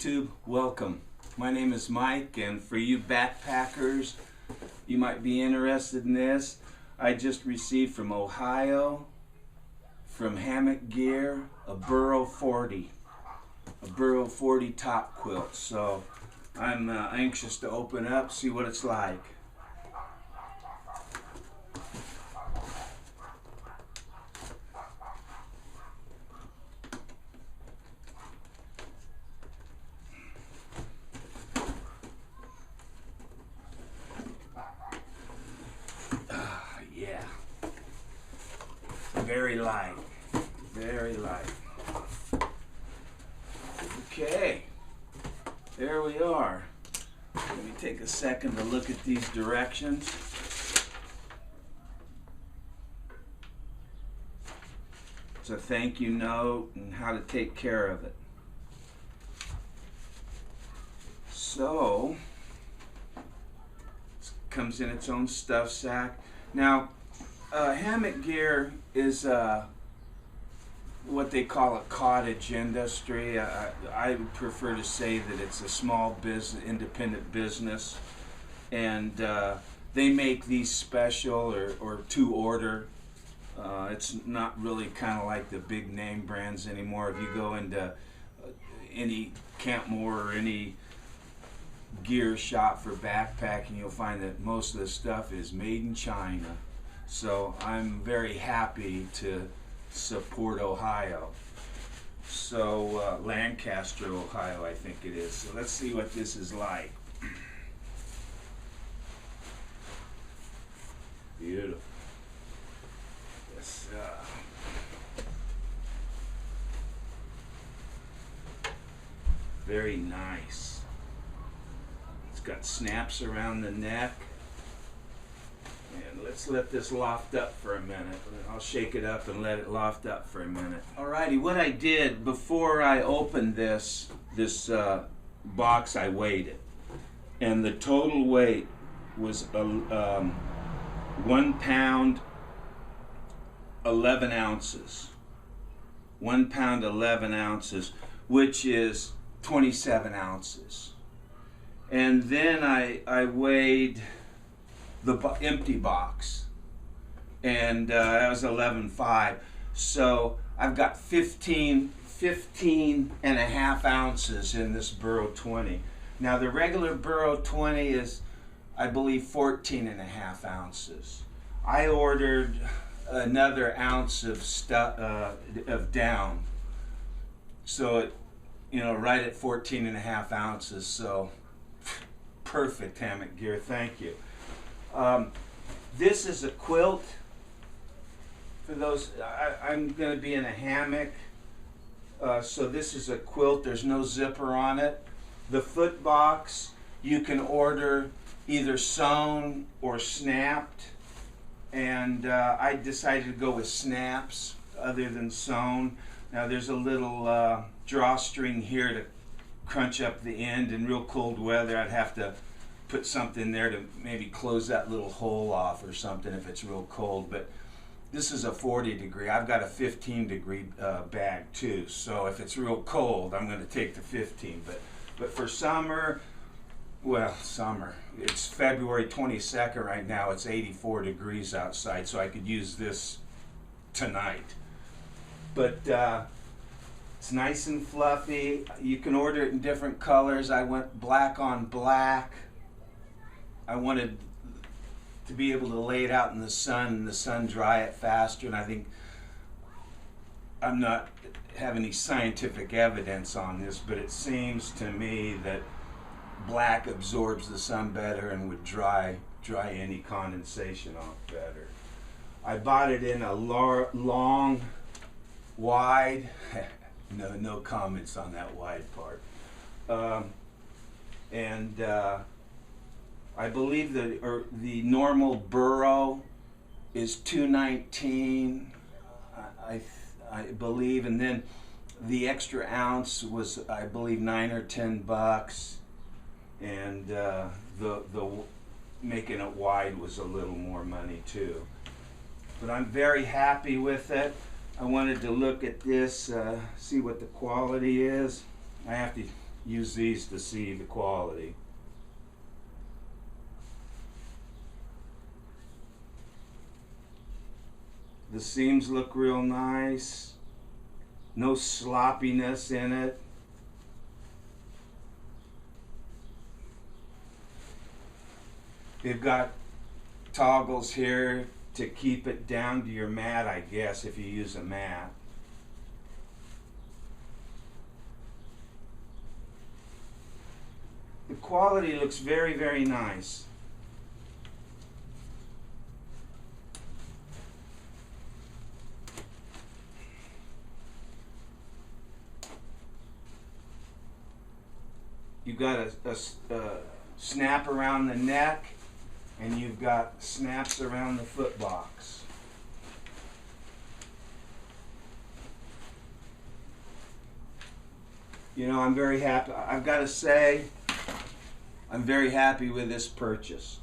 YouTube, welcome. My name is Mike, and for you backpackers, you might be interested in this. I just received from Ohio, from Hammock Gear, a Burrow 40 top quilt. So I'm anxious to open up, see what it's like. Yeah, very light, very light. Okay, there we are. Let me take a second to look at these directions. It's a thank you note and how to take care of it. So, it comes in its own stuff sack. Now, Hammock Gear is what they call a cottage industry. I would prefer to say that it's a small business, independent business, and they make these special or to order. It's not really kind of like the big name brands anymore. If you go into any Campmore or any gear shop for backpacking, you'll find that most of the stuff is made in China. So I'm very happy to support Ohio. So Lancaster, Ohio, I think it is. So let's see what this is like. Beautiful. This, very nice. Got snaps around the neck, and let's let this loft up for a minute. I'll shake it up and let it loft up for a minute. Alrighty, what I did before I opened this box, I weighed it, and the total weight was 1 pound 11 ounces. 1 pound 11 ounces, which is 27 ounces. And then I weighed the empty box, and that was 11.5. So I've got 15 and a half ounces in this Burrow 20. Now the regular Burrow 20 is, I believe, 14 and a half ounces. I ordered another ounce of down, so it, right at 14 and a half ounces. So perfect, Hammock Gear, thank you. This is a quilt. For those, I'm going to be in a hammock, so this is a quilt. There's no zipper on it. The foot box you can order either sewn or snapped, and I decided to go with snaps other than sewn. Now there's a little drawstring here to crunch up the end. In real cold weather, I'd have to put something there to maybe close that little hole off or something if it's real cold. But this is a 40 degree. I've got a 15 degree bag too. So if it's real cold, I'm going to take the 15. But for summer, well, summer. It's February 22nd right now. It's 84 degrees outside, so I could use this tonight. But it's nice and fluffy. You can order it in different colors. I went black on black. I wanted to be able to lay it out in the sun and the sun dry it faster, and I think I'm not have any scientific evidence on this, but it seems to me that black absorbs the sun better and would dry any condensation off better. I bought it in a long, wide. No comments on that wide part. I believe the normal Burrow is $2.19, I believe, and then the extra ounce was, I believe, $9 or $10, and the making it wide was a little more money too. But I'm very happy with it. I wanted to look at this, see what the quality is. I have to use these to see the quality. The seams look real nice. No sloppiness in it. They've got toggles here to keep it down to your mat, I guess, if you use a mat. The quality looks very, very nice. You've got a snap around the neck, and you've got snaps around the foot box. You know, I'm very happy. I've got to say, I'm very happy with this purchase.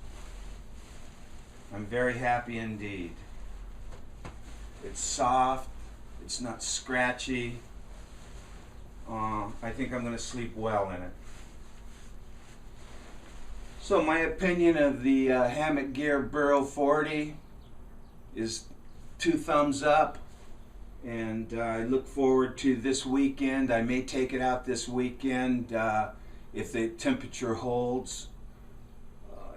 I'm very happy indeed. It's soft. It's not scratchy. I think I'm going to sleep well in it. So my opinion of the Hammock Gear Burrow 40 is 2 thumbs up, and I look forward to this weekend. I may take it out this weekend if the temperature holds.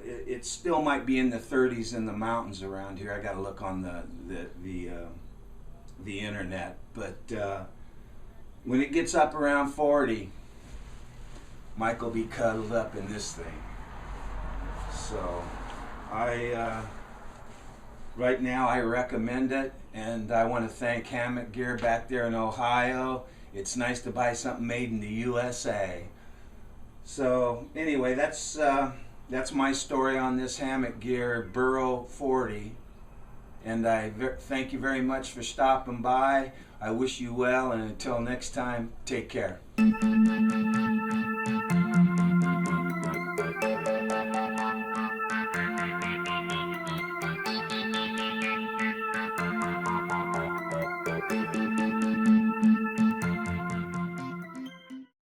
It still might be in the 30s in the mountains around here. I got to look on the internet, but when it gets up around 40, Mike will be cuddled up in this thing. So right now I recommend it, and I want to thank Hammock Gear back there in Ohio. It's nice to buy something made in the USA. So anyway, that's my story on this Hammock Gear Burrow 40, and I thank you very much for stopping by. I wish you well, and until next time, take care.